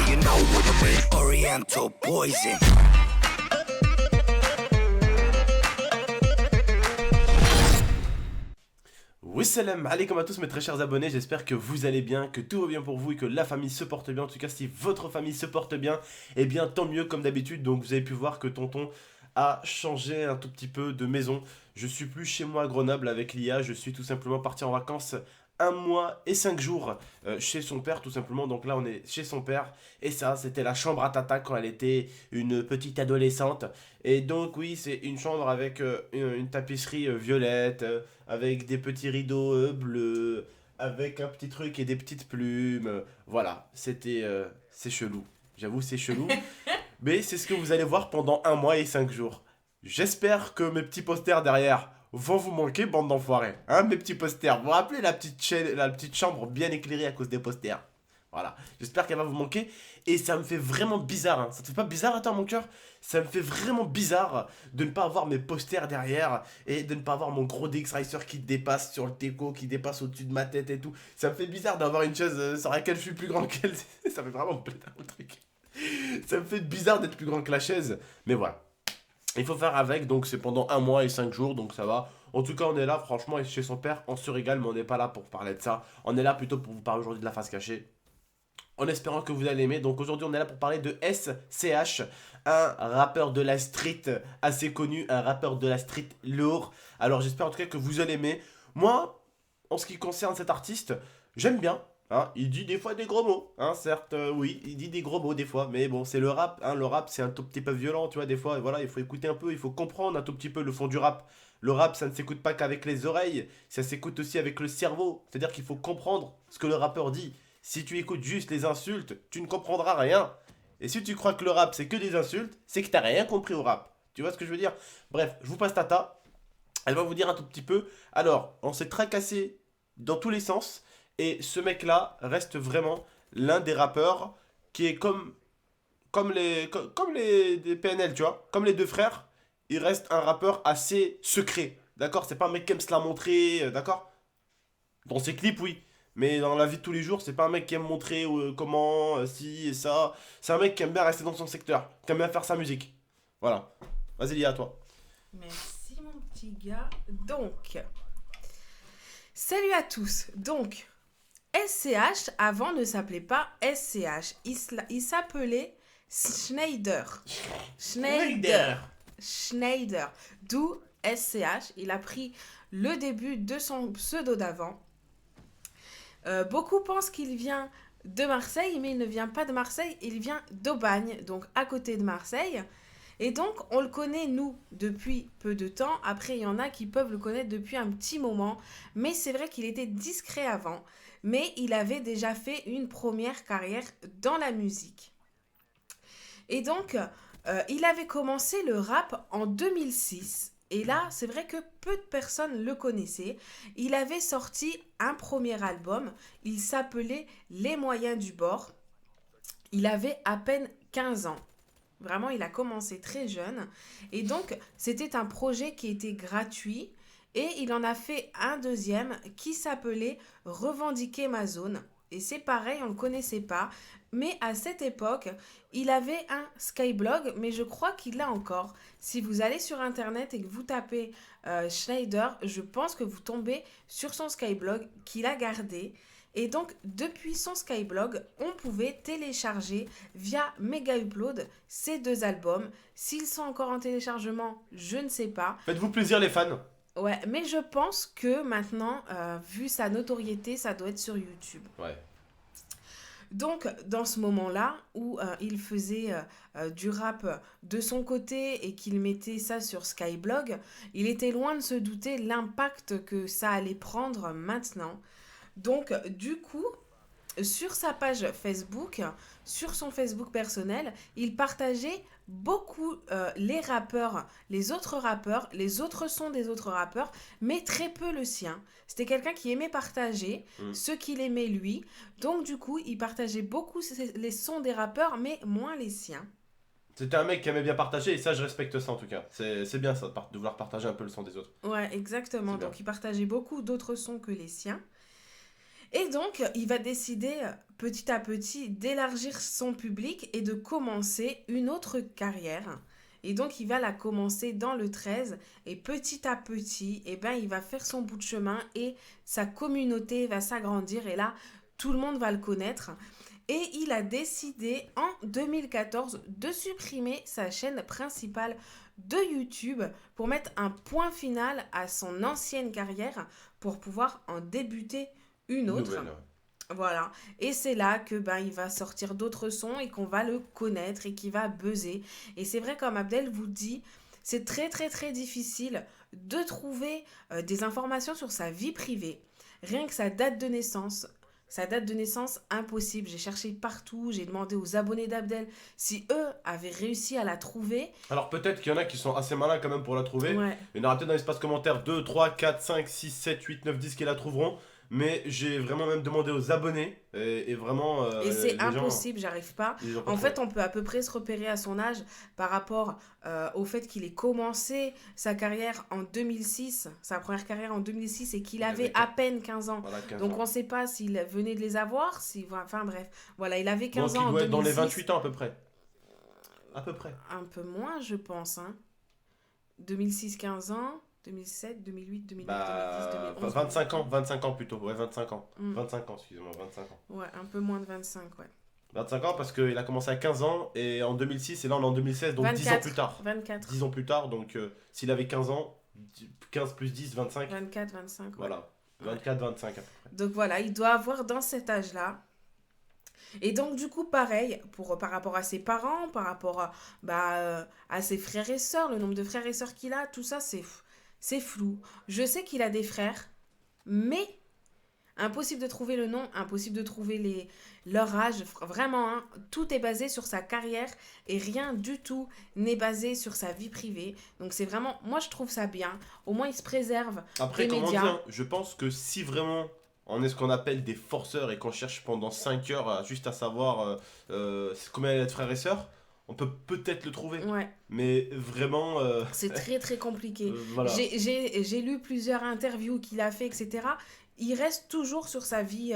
you know what I mean. Oriental poison. Oui, salam alaikum à tous mes très chers abonnés, j'espère que vous allez bien, que tout va bien pour vous et que la famille se porte bien. En tout cas, si votre famille se porte bien, eh bien tant mieux comme d'habitude. Donc vous avez pu voir que tonton a changé un tout petit peu de maison. Je suis plus chez moi à Grenoble avec l'IA, je suis tout simplement parti en vacances 1 mois et 5 jours chez son père tout simplement. Donc là on est chez son père et ça c'était la chambre à Tata quand elle était une petite adolescente. Et donc oui, c'est une chambre avec une tapisserie violette, avec des petits rideaux bleus, avec un petit truc et des petites plumes. Voilà, c'est chelou. J'avoue, c'est chelou. Mais c'est ce que vous allez voir pendant 1 mois et 5 jours. J'espère que mes petits posters derrière vont vous manquer, bande d'enfoirés. Hein, mes petits posters. Vous vous rappelez la petite chambre bien éclairée à cause des posters. Voilà, j'espère qu'elle va vous manquer. Et ça me fait vraiment bizarre. Hein. Ça te fait pas bizarre à toi, mon cœur? Ça me fait vraiment bizarre de ne pas avoir mes posters derrière et de ne pas avoir mon gros DX Racer qui dépasse sur le déco, qui dépasse au-dessus de ma tête et tout. Ça me fait bizarre d'avoir une chaise sur laquelle je suis plus grand qu'elle. Ça fait vraiment péter le truc. Ça me fait bizarre d'être plus grand que la chaise. Mais voilà. Il faut faire avec, donc c'est pendant 1 mois et 5 jours, donc ça va. En tout cas, on est là, franchement, et chez son père, on se régale, mais on n'est pas là pour parler de ça. On est là plutôt pour vous parler aujourd'hui de la face cachée, en espérant que vous allez aimer. Donc aujourd'hui, on est là pour parler de SCH, un rappeur de la street assez connu, un rappeur de la street lourd. Alors j'espère en tout cas que vous allez aimer. Moi, en ce qui concerne cet artiste, j'aime bien. Hein, il dit des fois des gros mots, hein, certes, oui, il dit des gros mots des fois, mais bon, c'est le rap, hein, le rap c'est un tout petit peu violent, tu vois, des fois, et voilà, il faut écouter un peu, il faut comprendre un tout petit peu le fond du rap. Le rap, ça ne s'écoute pas qu'avec les oreilles, ça s'écoute aussi avec le cerveau, c'est-à-dire qu'il faut comprendre ce que le rappeur dit. Si tu écoutes juste les insultes, tu ne comprendras rien. Et si tu crois que le rap c'est que des insultes, c'est que t'as rien compris au rap. Tu vois ce que je veux dire? Bref, je vous passe Tata, elle va vous dire un tout petit peu. Alors, on s'est tracassé dans tous les sens. Et ce mec-là reste vraiment l'un des rappeurs qui est comme les des PNL, tu vois. Comme les deux frères, il reste un rappeur assez secret. D'accord? C'est pas un mec qui aime se la montrer, d'accord? Dans ses clips, oui. Mais dans la vie de tous les jours, c'est pas un mec qui aime montrer comment, si et ça. C'est un mec qui aime bien rester dans son secteur, qui aime bien faire sa musique. Voilà. Vas-y, Lia, à toi. Merci mon petit gars. Donc, salut à tous. Donc, SCH avant ne s'appelait pas SCH. Il s'appelait Schneider. Schneider. D'où SCH. Il a pris le début de son pseudo d'avant. Beaucoup pensent qu'il vient de Marseille, mais il ne vient pas de Marseille, il vient d'Aubagne, donc à côté de Marseille. Et donc, on le connaît, nous, depuis peu de temps. Après, il y en a qui peuvent le connaître depuis un petit moment. Mais c'est vrai qu'il était discret avant. Mais il avait déjà fait une première carrière dans la musique. Et donc, il avait commencé le rap en 2006. Et là, c'est vrai que peu de personnes le connaissaient. Il avait sorti un premier album. Il s'appelait Les moyens du bord. Il avait à peine 15 ans. Vraiment, il a commencé très jeune. Et donc, c'était un projet qui était gratuit. Et il en a fait un deuxième qui s'appelait Revendiquer ma zone. Et c'est pareil, on ne le connaissait pas. Mais à cette époque, il avait un Skyblog, mais je crois qu'il l'a encore. Si vous allez sur Internet et que vous tapez Schneider, je pense que vous tombez sur son Skyblog qu'il a gardé. Et donc, depuis son Skyblog, on pouvait télécharger via Mega Upload ces deux albums. S'ils sont encore en téléchargement, je ne sais pas. Faites-vous plaisir, les fans. Ouais, mais je pense que maintenant, vu sa notoriété, ça doit être sur YouTube. Ouais. Donc, dans ce moment-là, où il faisait du rap de son côté et qu'il mettait ça sur Skyblog, il était loin de se douter l'impact que ça allait prendre maintenant. Donc, du coup, sur sa page Facebook, sur son Facebook personnel, il partageait beaucoup les rappeurs, les autres sons des autres rappeurs, mais très peu le sien. C'était quelqu'un qui aimait partager ce qu'il aimait lui. Donc, du coup, il partageait beaucoup les sons des rappeurs, mais moins les siens. C'était un mec qui aimait bien partager et ça, je respecte ça en tout cas. C'est bien ça, de vouloir partager un peu le son des autres. Ouais, exactement. Donc, il partageait beaucoup d'autres sons que les siens. Et donc, il va décider petit à petit d'élargir son public et de commencer une autre carrière. Et donc, il va la commencer dans le 13 et petit à petit, eh ben, il va faire son bout de chemin et sa communauté va s'agrandir et là, tout le monde va le connaître. Et il a décidé en 2014 de supprimer sa chaîne principale de YouTube pour mettre un point final à son ancienne carrière pour pouvoir en débuter une autre. Nouvelle, ouais. Voilà. Et c'est là que ben, il va sortir d'autres sons et qu'on va le connaître et qu'il va buzzer. Et c'est vrai, comme Abdel vous dit, c'est très très très difficile de trouver des informations sur sa vie privée. Rien que sa date de naissance. Sa date de naissance, impossible. J'ai cherché partout, j'ai demandé aux abonnés d'Abdel si eux avaient réussi à la trouver. Alors peut-être qu'il y en a qui sont assez malins quand même pour la trouver. Ouais. Il y en aura peut-être dans l'espace commentaire 2, 3, 4, 5, 6, 7, 8, 9, 10 qui la trouveront. Mais j'ai vraiment même demandé aux abonnés et vraiment... Et c'est les gens- impossible, j'arrive pas. ils ont pas En trouvé. fait, on peut à peu près se repérer à son âge par rapport au fait qu'il ait commencé sa carrière en 2006, sa première carrière en 2006, et qu'il Il avait avait à peine 15 ans. Voilà, 15 Donc ans. on ne sait pas s'il venait de les avoir, si... enfin bref. Voilà, il avait 15 Donc ans il en doit être dans les 2006. 28 ans à peu près. À peu près. Un peu moins, je pense. Hein. 2006, 15 ans. 2007, 2008, 2009, Bah, 2010, 2011. 25 ans plutôt. Ouais, 25 ans. Mm. 25 ans, excusez-moi, 25 ans. Ouais, un peu moins de 25, ouais. 25 ans parce qu'il a commencé à 15 ans et en 2006 et là on est en 2016, donc 10 ans 24, plus tard. 24, 10 ans plus tard, donc s'il avait 15 ans, 15 plus 10, 25. 24, 25. Ouais. Voilà. 24, 25 à peu près. Donc voilà, il doit avoir dans cet âge-là. Et donc du coup, pareil, par rapport à ses parents, par rapport à ses frères et sœurs, le nombre de frères et sœurs qu'il a, tout ça, c'est flou. Je sais qu'il a des frères, mais impossible de trouver le nom, impossible de trouver leur âge. Vraiment, hein, tout est basé sur sa carrière et rien du tout n'est basé sur sa vie privée. Donc c'est vraiment, moi je trouve ça bien. Au moins il se préserve Après, des comment médias. dire, je pense que si vraiment on est ce qu'on appelle des forceurs et qu'on cherche pendant 5 heures juste à savoir combien il y a de frères et sœurs, on peut peut-être le trouver. Ouais, Mais vraiment, c'est très très compliqué. voilà. J'ai lu plusieurs interviews qu'il a fait, etc. Il reste toujours sur sa vie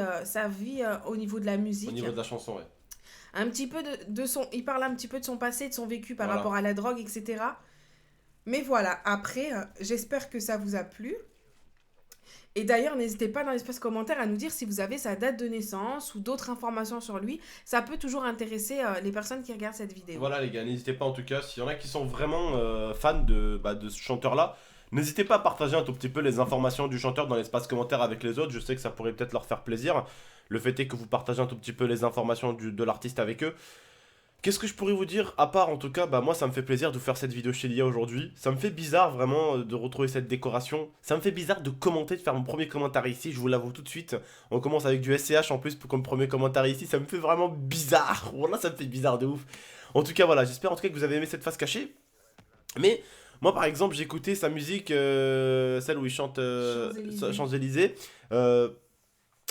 au niveau de la musique. Au niveau de la chanson, ouais. Un petit peu il parle un petit peu de son passé, de son vécu par Voilà. rapport à la drogue, etc. Mais voilà, après, j'espère que ça vous a plu. Et d'ailleurs, n'hésitez pas dans l'espace commentaire à nous dire si vous avez sa date de naissance ou d'autres informations sur lui. Ça peut toujours intéresser les personnes qui regardent cette vidéo. Voilà les gars, n'hésitez pas en tout cas, s'il y en a qui sont vraiment fans de ce chanteur-là, n'hésitez pas à partager un tout petit peu les informations du chanteur dans l'espace commentaire avec les autres, je sais que ça pourrait peut-être leur faire plaisir. Le fait est que vous partagez un tout petit peu les informations de l'artiste avec eux. Qu'est-ce que je pourrais vous dire, à part en tout cas, bah moi ça me fait plaisir de faire cette vidéo chez Lia aujourd'hui. Ça me fait bizarre vraiment de retrouver cette décoration. Ça me fait bizarre de commenter, de faire mon premier commentaire ici, je vous l'avoue tout de suite. On commence avec du SCH en plus comme premier commentaire ici, ça me fait vraiment bizarre. Voilà, ça me fait bizarre de ouf. En tout cas voilà, j'espère en tout cas que vous avez aimé cette face cachée. Mais moi par exemple j'ai écouté sa musique, celle où il chante Champs-Élysées. Champs-Élysées.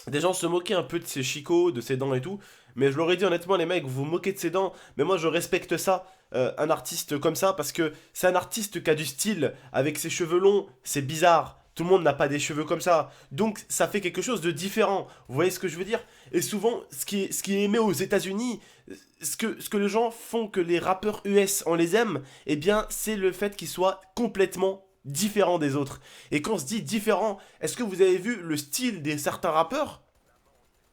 Des gens se moquaient un peu de ses chicots, de ses dents et tout. Mais je leur ai dit honnêtement, les mecs, vous vous moquez de ses dents. Mais moi, je respecte ça, un artiste comme ça, parce que c'est un artiste qui a du style. Avec ses cheveux longs, c'est bizarre. Tout le monde n'a pas des cheveux comme ça. Donc, ça fait quelque chose de différent. Vous voyez ce que je veux dire? Et souvent, ce qui est aimé aux États-Unis, ce que les gens font que les rappeurs US, on les aime, eh bien, c'est le fait qu'ils soient complètement différents des autres. Et quand on se dit différent, est-ce que vous avez vu le style des certains rappeurs?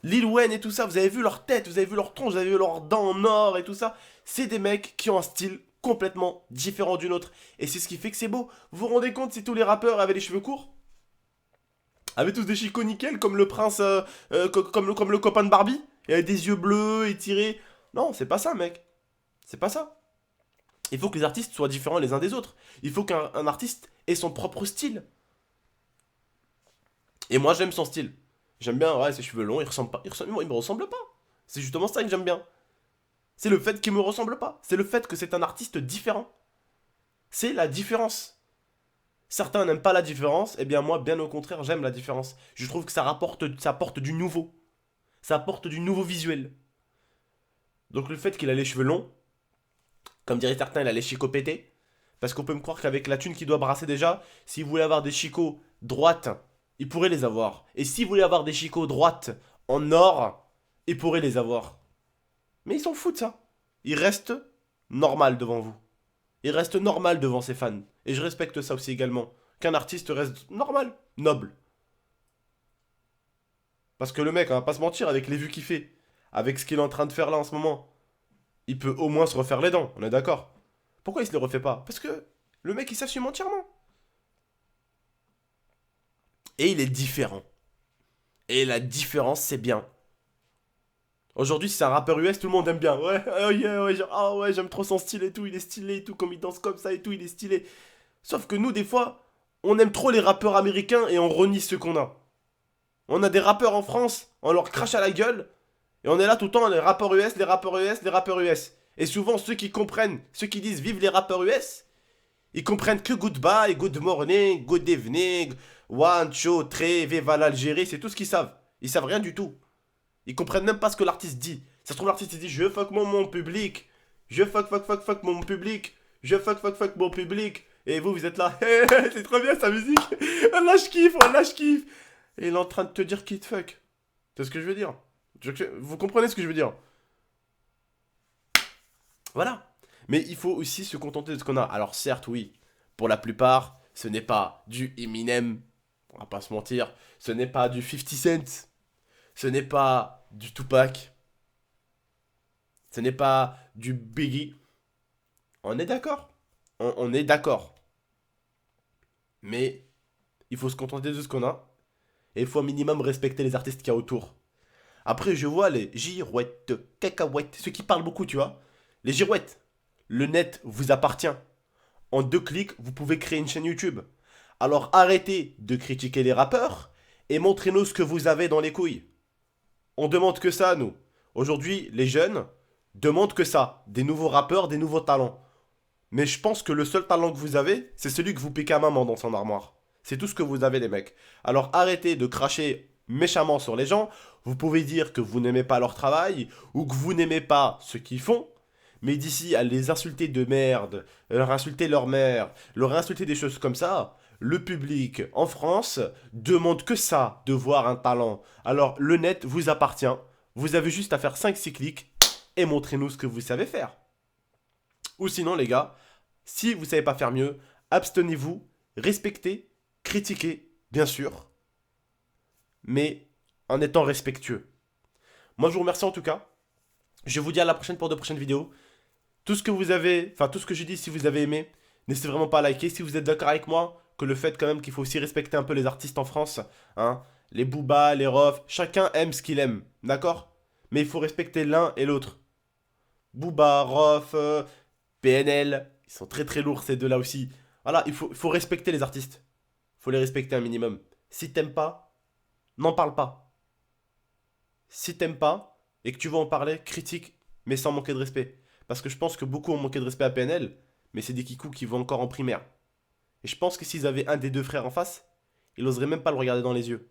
Lil Wayne et tout ça, vous avez vu leur tête, vous avez vu leur tronc, vous avez vu leurs dents en or et tout ça. C'est des mecs qui ont un style complètement différent du nôtre. Et c'est ce qui fait que c'est beau. Vous vous rendez compte si tous les rappeurs avaient les cheveux courts? Avaient tous des chicots nickel comme le prince, comme le copain de Barbie? Il avait des yeux bleus étirés. Non, c'est pas ça, mec. C'est pas ça. Il faut que les artistes soient différents les uns des autres. Il faut qu'un artiste ait son propre style. Et moi, j'aime son style. J'aime bien, ouais, ses cheveux longs, il me ressemble pas. C'est justement ça que j'aime bien. C'est le fait qu'il me ressemble pas. C'est le fait que c'est un artiste différent. C'est la différence. Certains n'aiment pas la différence, et bien moi, bien au contraire, j'aime la différence. Je trouve que ça apporte du nouveau. Ça apporte du nouveau visuel. Donc le fait qu'il a les cheveux longs, comme diraient certains, il a les chicots pétés. Parce qu'on peut me croire qu'avec la thune qu'il doit brasser déjà, s'il voulait avoir des chicots droites, il pourrait les avoir. Et s'il voulait avoir des chicots droites en or, il pourrait les avoir. Mais il s'en fout de ça. Il reste normal devant vous. Il reste normal devant ses fans. Et je respecte ça aussi également. Qu'un artiste reste normal, noble. Parce que le mec, on va pas se mentir, avec les vues qu'il fait, avec ce qu'il est en train de faire là en ce moment, il peut au moins se refaire les dents, on est d'accord? Pourquoi il se les refait pas? Parce que le mec il s'assume entièrement. Et il est différent. Et la différence c'est bien. Aujourd'hui si c'est un rappeur US, tout le monde aime bien. Ouais, oh yeah, ouais, genre, ah ouais, j'aime trop son style et tout, il est stylé et tout, comme il danse comme ça et tout, il est stylé. Sauf que nous des fois, on aime trop les rappeurs américains et on renie ceux qu'on a. On a des rappeurs en France, on leur crache à la gueule. Et on est là tout le temps, les rappeurs US, les rappeurs US, les rappeurs US. Et souvent, ceux qui comprennent, ceux qui disent vive les rappeurs US, ils comprennent que goodbye, good morning, good evening, one, two, three, viva l'Algérie, c'est tout ce qu'ils savent. Ils savent rien du tout. Ils comprennent même pas ce que l'artiste dit. Ça se trouve, l'artiste il dit je fuck mon public, je fuck mon public, je fuck mon public. Et vous êtes là, c'est trop bien sa musique, là je kiffe, Et il est en train de te dire qu'il te fuck. C'est ce que je veux dire. Vous comprenez ce que je veux dire? Voilà. Mais il faut aussi se contenter de ce qu'on a. Alors certes, oui, pour la plupart, ce n'est pas du Eminem, on va pas se mentir, ce n'est pas du 50 Cent, ce n'est pas du Tupac, ce n'est pas du Biggie. On est d'accord? On est d'accord. Mais il faut se contenter de ce qu'on a. Et il faut au minimum respecter les artistes qu'il y a autour. Après, je vois les girouettes, cacahuètes, ceux qui parlent beaucoup, tu vois. Les girouettes. Le net vous appartient. En 2 clics, vous pouvez créer une chaîne YouTube. Alors arrêtez de critiquer les rappeurs et montrez-nous ce que vous avez dans les couilles. On demande que ça, nous. Aujourd'hui, les jeunes demandent que ça. Des nouveaux rappeurs, des nouveaux talents. Mais je pense que le seul talent que vous avez, c'est celui que vous piquez à maman dans son armoire. C'est tout ce que vous avez, les mecs. Alors arrêtez de cracher méchamment sur les gens. Vous pouvez dire que vous n'aimez pas leur travail ou que vous n'aimez pas ce qu'ils font. Mais d'ici à les insulter de merde, leur insulter leur mère, leur insulter des choses comme ça, le public en France demande que ça, de voir un talent. Alors le net vous appartient. Vous avez juste à faire 5-6 clics et montrez-nous ce que vous savez faire. Ou sinon les gars, si vous ne savez pas faire mieux, abstenez-vous, respectez, critiquez, bien sûr, mais en étant respectueux. Moi je vous remercie en tout cas. Je vous dis à la prochaine pour de prochaines vidéos. Tout ce que vous avez, enfin tout ce que je dis, si vous avez aimé, n'hésitez vraiment pas à liker. Si vous êtes d'accord avec moi, que le fait quand même qu'il faut aussi respecter un peu les artistes en France, hein, les Booba, les Rof, chacun aime ce qu'il aime, d'accord? Mais il faut respecter l'un et l'autre. Booba, Rof, PNL, ils sont très très lourds ces deux-là aussi. Voilà, il faut respecter les artistes. Il faut les respecter un minimum. Si t'aimes pas, n'en parle pas. Si t'aimes pas et que tu veux en parler, critique, mais sans manquer de respect. Parce que je pense que beaucoup ont manqué de respect à PNL, mais c'est des kikous qui vont encore en primaire. Et je pense que s'ils avaient un des deux frères en face, ils n'oseraient même pas le regarder dans les yeux.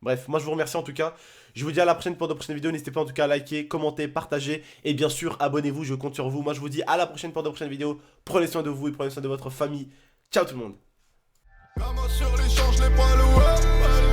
Bref, moi je vous remercie en tout cas. Je vous dis à la prochaine pour de prochaines vidéos. N'hésitez pas en tout cas à liker, commenter, partager. Et bien sûr, abonnez-vous, je compte sur vous. Moi je vous dis à la prochaine pour de prochaines vidéos. Prenez soin de vous et prenez soin de votre famille. Ciao tout le monde. La main sur l'échange, les poils, ouais.